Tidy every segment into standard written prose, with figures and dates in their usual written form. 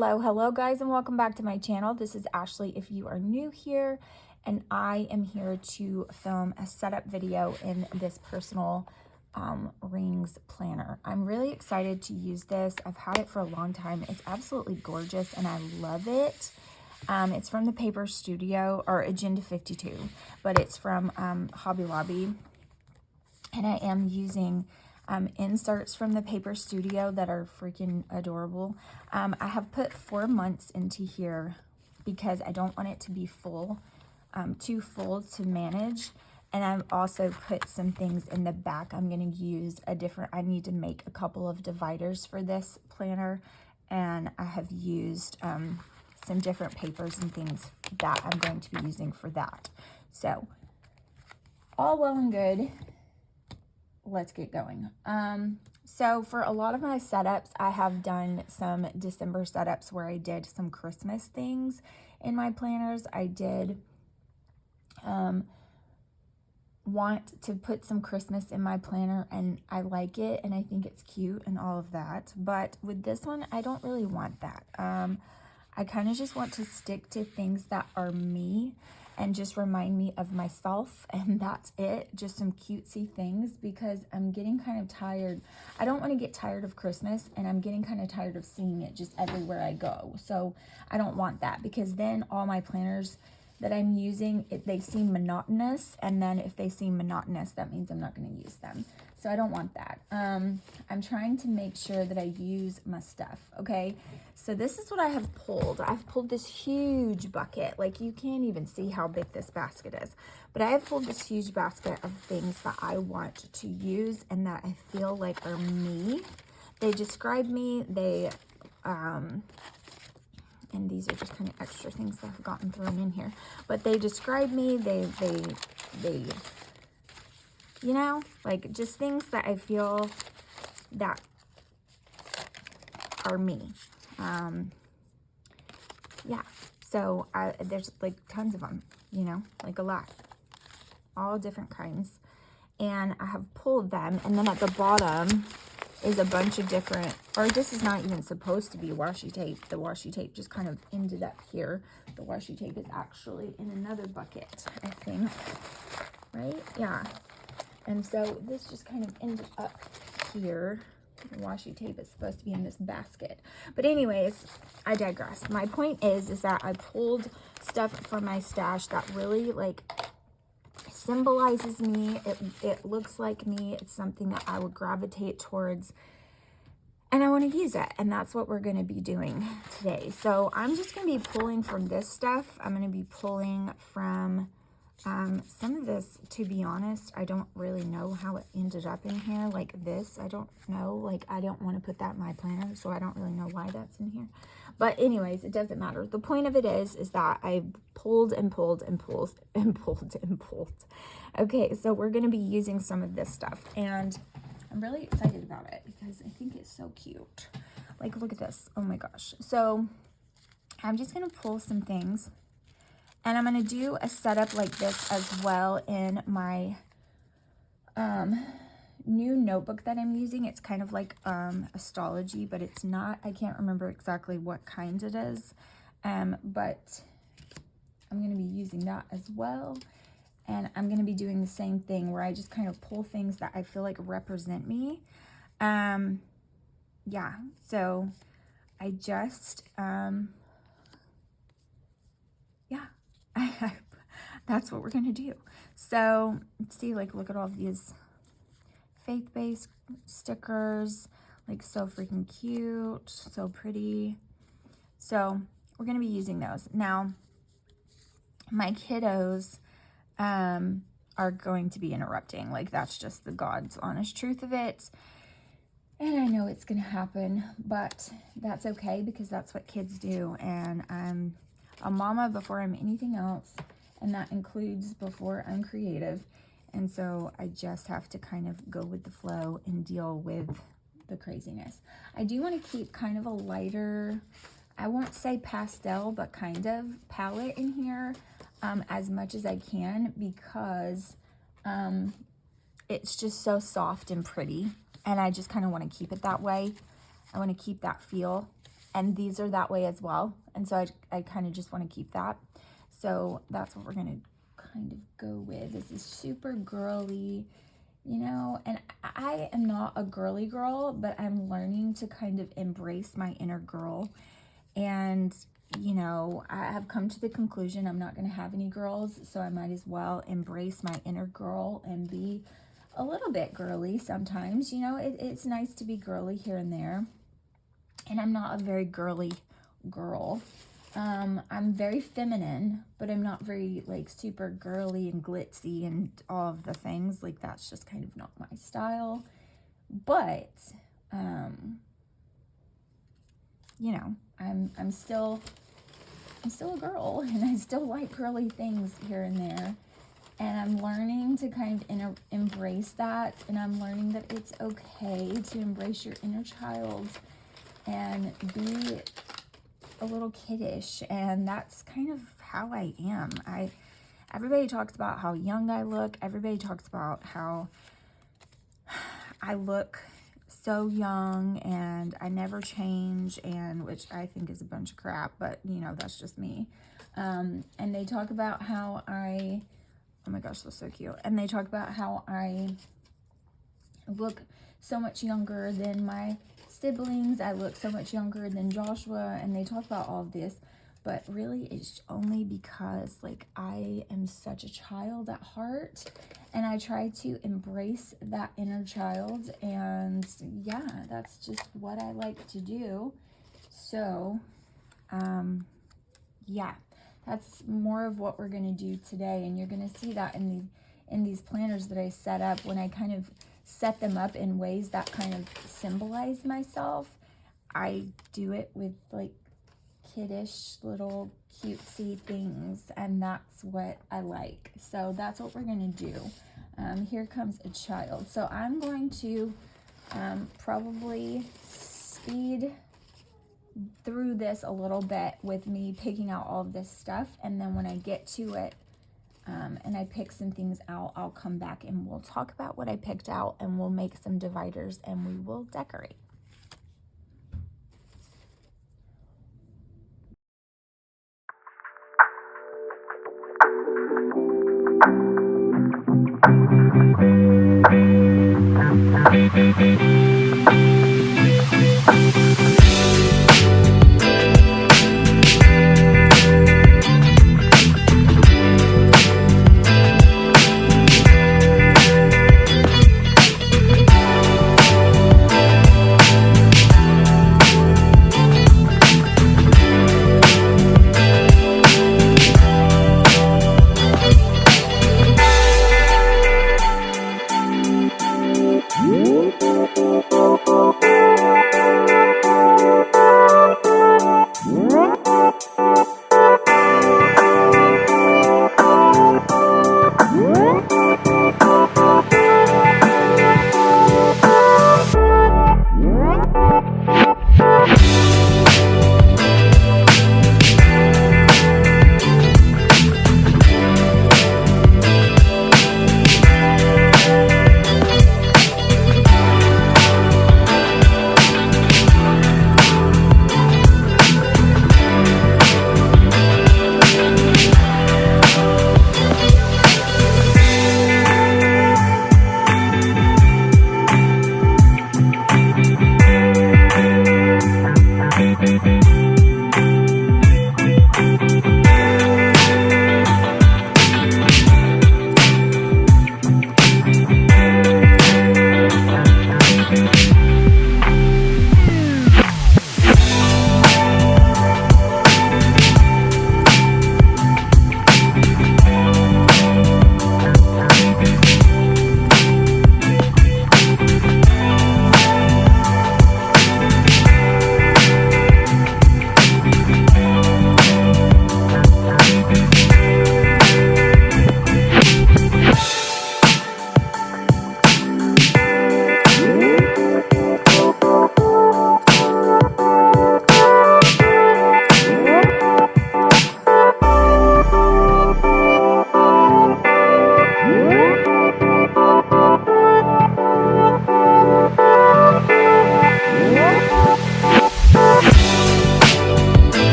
Hello guys, and welcome back to my channel. This is Ashley if you are new here, and I am here to film a setup video in this personal rings planner. I'm really excited to use this. I've had it for a long time. It's absolutely gorgeous and I love it. It's from the Paper Studio, or Agenda 52, but it's from Hobby Lobby, and I am using inserts from the Paper Studio that are freaking adorable. I have put 4 months into here because I don't want it to be full, too full to manage. And I've also put some things in the back. I'm going to use I need to make a couple of dividers for this planner. And I have used some different papers and things that I'm going to be using for that. So, all well and good. Let's get going. So for a lot of my setups, I have done some December setups where I did some Christmas things in my planners. I did want to put some Christmas in my planner, and I like it and I think it's cute and all of that. But with this one, I don't really want that. I kind of just want to stick to things that are me and just remind me of myself, and that's it. Just some cutesy things, because I'm getting kind of tired. I don't want to get tired of Christmas, and I'm getting kind of tired of seeing it just everywhere I go. So I don't want that, because then all my planners that I'm using, they seem monotonous, and then if they seem monotonous, that means I'm not going to use them. So I don't want that. I'm trying to make sure that I use my stuff, okay? So this is what I have pulled. I've pulled this huge bucket. Like, you can't even see how big this basket is. But I have pulled this huge basket of things that I want to use and that I feel like are me. They describe me. They, and these are just kind of extra things that I've gotten thrown in here. But they describe me. They you know, like just things that I feel that are me. Yeah, so there's like tons of them, you know, like a lot, all different kinds. And I have pulled them, and then at the bottom is a bunch of different, or this is not even supposed to be washi tape. The washi tape just kind of ended up here. The washi tape is actually in another bucket, I think, right? Yeah. And so this just kind of ended up here. The washi tape is supposed to be in this basket. But anyways, I digress. My point is that I pulled stuff from my stash that really like symbolizes me. It looks like me. It's something that I would gravitate towards, and I want to use it. And that's what we're going to be doing today. So I'm just going to be pulling from this stuff. I'm going to be pulling from some of this, to be honest, I don't really know how it ended up in here. Like this, I don't know. Like, I don't want to put that in my planner, so I don't really know why that's in here. But anyways, it doesn't matter. The point of it is that I pulled and pulled and pulled and pulled and pulled. Okay, so we're going to be using some of this stuff, and I'm really excited about it because I think it's so cute. Like, look at this. Oh my gosh. So I'm just going to pull some things. And I'm going to do a setup like this as well in my new notebook that I'm using. It's kind of like astrology, but it's not. I can't remember exactly what kind it is. But I'm going to be using that as well. And I'm going to be doing the same thing where I just kind of pull things that I feel like represent me. Yeah, so I just, yeah. That's what we're gonna do. So let's see, like, look at all of these faith-based stickers, like so freaking cute, so pretty. So we're gonna be using those. Now my kiddos are going to be interrupting. Like, that's just the God's honest truth of it. And I know it's gonna happen, but that's okay, because that's what kids do. And I'm a mama before I'm anything else, and that includes before I'm creative. And so I just have to kind of go with the flow and deal with the craziness. I do want to keep kind of a lighter, I won't say pastel, but kind of palette in here as much as I can, because it's just so soft and pretty, and I just kind of want to keep it that way. I want to keep that feel. And these are that way as well. And so I kind of just want to keep that. So that's what we're going to kind of go with. This is super girly, you know, and I am not a girly girl, but I'm learning to kind of embrace my inner girl. And, you know, I have come to the conclusion I'm not going to have any girls, so I might as well embrace my inner girl and be a little bit girly sometimes. You know, it's nice to be girly here and there. And I'm not a very girly girl. I'm very feminine, but I'm not very, like, super girly and glitzy and all of the things. Like, that's just kind of not my style. But, you know, I'm still a girl, and I still like girly things here and there. And I'm learning to kind of embrace that. And I'm learning that it's okay to embrace your inner child and be a little kiddish. And that's kind of how I am. Everybody talks about how young I look. Everybody talks about how I look so young and I never change, and which I think is a bunch of crap, but you know, that's just me. And they talk about how oh my gosh, that's so cute. And they talk about how I look so much younger than my siblings. I look so much younger than Joshua, and they talk about all of this, but really it's only because, like, I am such a child at heart, and I try to embrace that inner child. And yeah, that's just what I like to do. So yeah, that's more of what we're going to do today, and you're going to see that in these planners that I set up. When I kind of set them up in ways that kind of symbolize myself, I do it with, like, kiddish little cutesy things, and that's what I like. So that's what we're going to do. Here comes a child. So I'm going to probably speed through this a little bit with me picking out all of this stuff, and then when I get to it and I pick some things out, I'll come back and we'll talk about what I picked out, and we'll make some dividers and we will decorate.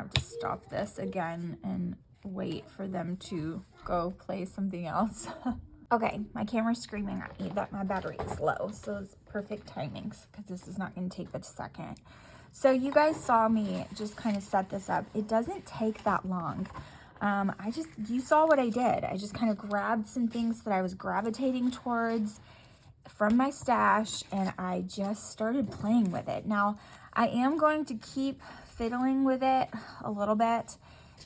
have to stop this again and wait for them to go play something else. Okay, my camera's screaming at me that my battery is low, so it's perfect timings because this is not going to take but a second. So you guys saw me just kind of set this up. It doesn't take that long. You saw what I did. I just kind of grabbed some things that I was gravitating towards from my stash, and I just started playing with it. Now, I am going to keep fiddling with it a little bit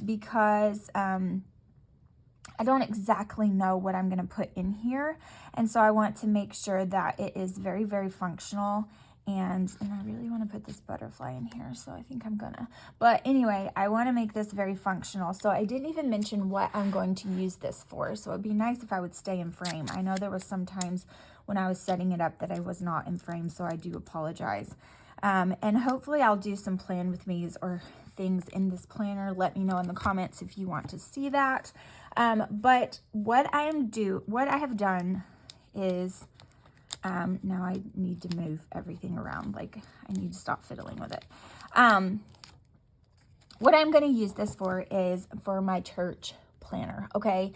because I don't exactly know what I'm going to put in here, and so I want to make sure that it is very, very functional. And I really want to put this butterfly in here, so I think I'm gonna. But anyway, I want to make this very functional. So I didn't even mention what I'm going to use this for. So it'd be nice if I would stay in frame. I know there was some times when I was setting it up that I was not in frame, so I do apologize. And hopefully I'll do some plan with me's or things in this planner. Let me know in the comments if you want to see that. But what I have done is, now I need to move everything around. Like, I need to stop fiddling with it. What I'm going to use this for is for my church planner. Okay.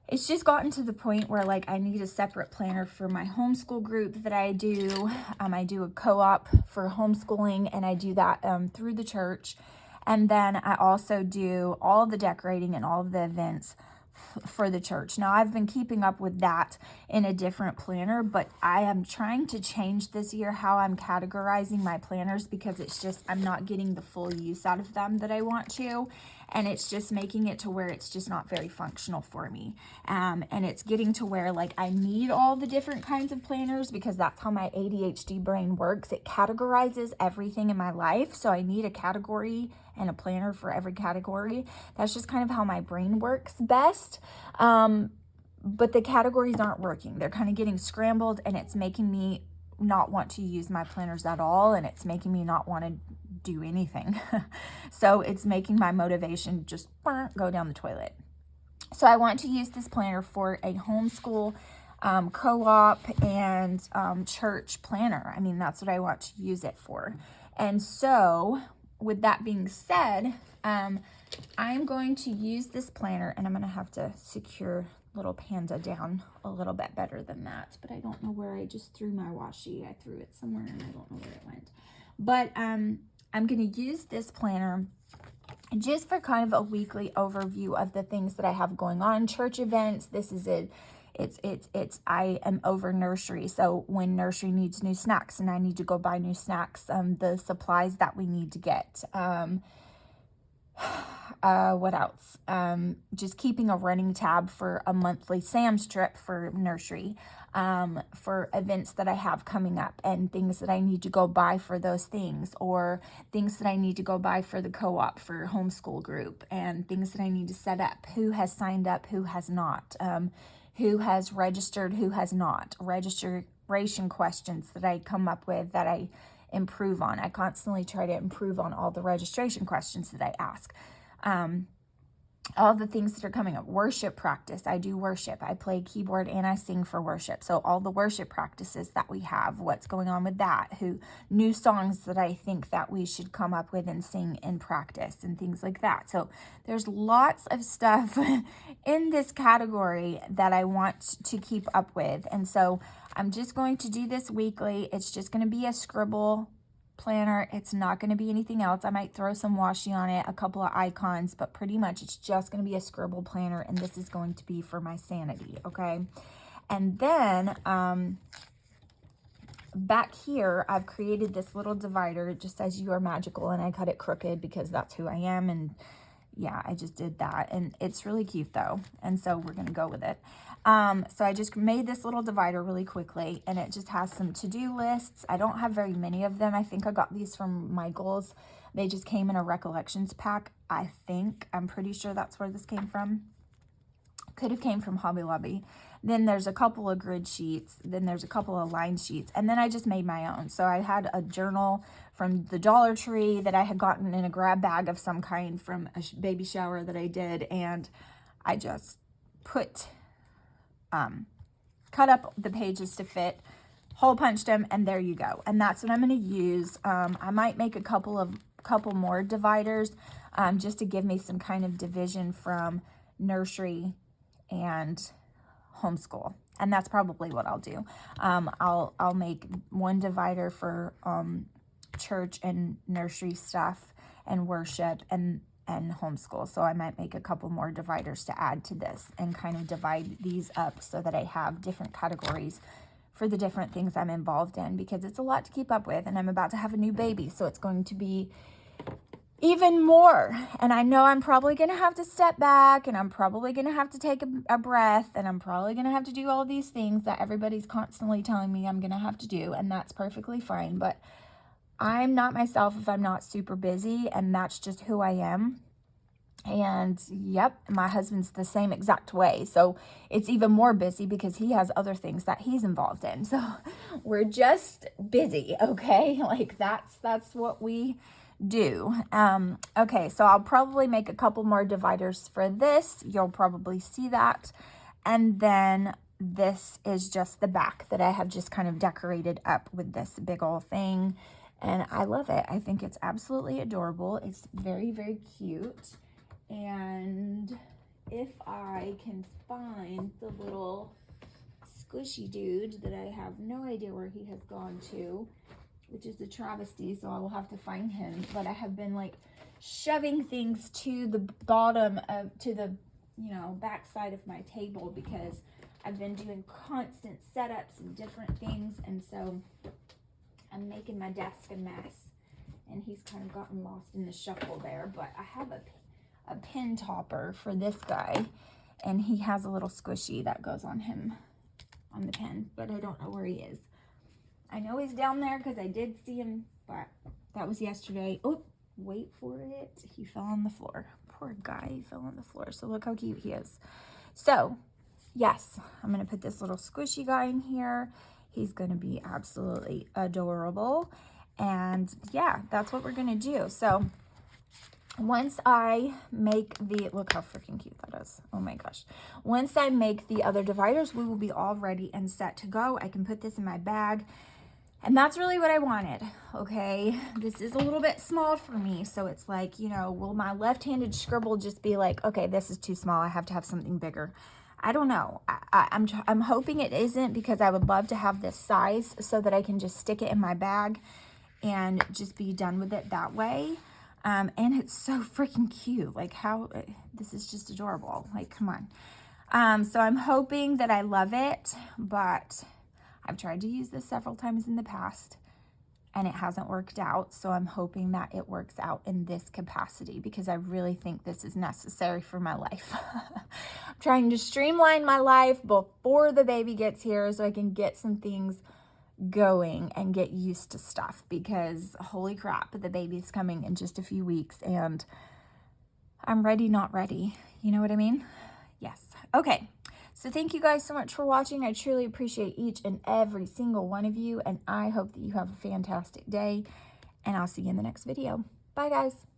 It's just gotten to the point where, like, I need a separate planner for my homeschool group that I do. I do a co-op for homeschooling, and I do that through the church. And then I also do all the decorating and all of the events for the church. Now, I've been keeping up with that in a different planner, but I am trying to change this year how I'm categorizing my planners, because it's just, I'm not getting the full use out of them that I want to, and it's just making it to where it's just not very functional for me. And it's getting to where, like, I need all the different kinds of planners because that's how my ADHD brain works. It categorizes everything in my life, so I need a category and a planner for every category. That's just kind of how my brain works best. But the categories aren't working. They're kind of getting scrambled, and it's making me not want to use my planners at all, and it's making me not want to do anything. So it's making my motivation just go down the toilet. So I want to use this planner for a homeschool co-op and church planner. I mean, that's what I want to use it for. And so with that being said, I'm going to use this planner, and I'm going to have to secure little panda down a little bit better than that, but I don't know where I just threw my washi. I threw it somewhere and I don't know where it went. But I'm going to use this planner just for kind of a weekly overview of the things that I have going on. Church events, this is it. I am over nursery. So when nursery needs new snacks and I need to go buy new snacks, the supplies that we need to get, what else? Just keeping a running tab for a monthly Sam's trip for nursery, for events that I have coming up and things that I need to go buy for those things, or things that I need to go buy for the co-op for homeschool group, and things that I need to set up. Who has signed up, who has not, who has registered, who has not. Registration questions that I come up with that I improve on. I constantly try to improve on all the registration questions that I ask. All the things that are coming up. Worship practice. I do worship. I play keyboard and I sing for worship. So all the worship practices that we have, what's going on with that, new songs that I think that we should come up with and sing in practice and things like that. So there's lots of stuff in this category that I want to keep up with. And so I'm just going to do this weekly. It's just going to be a scribble planner. It's not going to be anything else. I might throw some washi on it, a couple of icons, but pretty much it's just going to be a scribble planner, and this is going to be for my sanity, okay? And then back here, I've created this little divider. It just says "You are magical," and I cut it crooked because that's who I am, and yeah, I just did that, and it's really cute though, and so we're going to go with it. So I just made this little divider really quickly, and it just has some to-do lists. I don't have very many of them. I think I got these from Michael's. They just came in a recollections pack, I think. I'm pretty sure that's where this came from. Could have came from Hobby Lobby. Then there's a couple of grid sheets. Then there's a couple of line sheets. And then I just made my own. So I had a journal from the Dollar Tree that I had gotten in a grab bag of some kind from a baby shower that I did. And I just cut up the pages to fit, hole punched them, and there you go. And that's what I'm going to use. I might make a couple of couple more dividers just to give me some kind of division from nursery and homeschool. And that's probably what I'll do. I'll make one divider for church and nursery stuff and worship and homeschool. So I might make a couple more dividers to add to this and kind of divide these up so that I have different categories for the different things I'm involved in, because it's a lot to keep up with, and I'm about to have a new baby, so it's going to be even more. And I know I'm probably going to have to step back, and I'm probably going to have to take a breath, and I'm probably going to have to do all these things that everybody's constantly telling me I'm going to have to do, and that's perfectly fine. But I'm not myself if I'm not super busy, and that's just who I am. And yep, my husband's the same exact way. So it's even more busy because he has other things that he's involved in. So we're just busy, okay? Like that's what we do. Okay, so I'll probably make a couple more dividers for this. You'll probably see that. And then this is just the back that I have just kind of decorated up with this big old thing. And I love it. I think it's absolutely adorable. It's very, very cute. And if I can find the little squishy dude that I have no idea where he has gone to, which is a travesty, so I will have to find him. But I have been like shoving things to the bottom of, to the, you know, back side of my table because I've been doing constant setups and different things. And so I'm making my desk a mess, and he's kind of gotten lost in the shuffle there. But I have a pin topper for this guy, and he has a little squishy that goes on him on the pin, but I don't know where he is. I know he's down there because I did see him, but that was yesterday. Oh, wait for it. He fell on the floor. Poor guy, he fell on the floor. So look how cute he is. So yes, I'm going to put this little squishy guy in here. He's going to be absolutely adorable. And yeah, that's what we're going to do. So once I make the, look how freaking cute that is. Oh my gosh. Once I make the other dividers, we will be all ready and set to go. I can put this in my bag. And that's really what I wanted, okay? This is a little bit small for me, so it's like, you know, will my left-handed scribble just be like, okay, this is too small, I have to have something bigger? I don't know. I'm hoping it isn't, because I would love to have this size so that I can just stick it in my bag and just be done with it that way. And it's so freaking cute. Like how, this is just adorable. Like, come on. So I'm hoping that I love it, but I've tried to use this several times in the past and it hasn't worked out. So I'm hoping that it works out in this capacity, because I really think this is necessary for my life. I'm trying to streamline my life before the baby gets here so I can get some things going and get used to stuff, because holy crap, the baby's coming in just a few weeks and I'm ready, not ready. You know what I mean? Yes. Okay. So thank you guys so much for watching. I truly appreciate each and every single one of you, and I hope that you have a fantastic day, and I'll see you in the next video. Bye guys.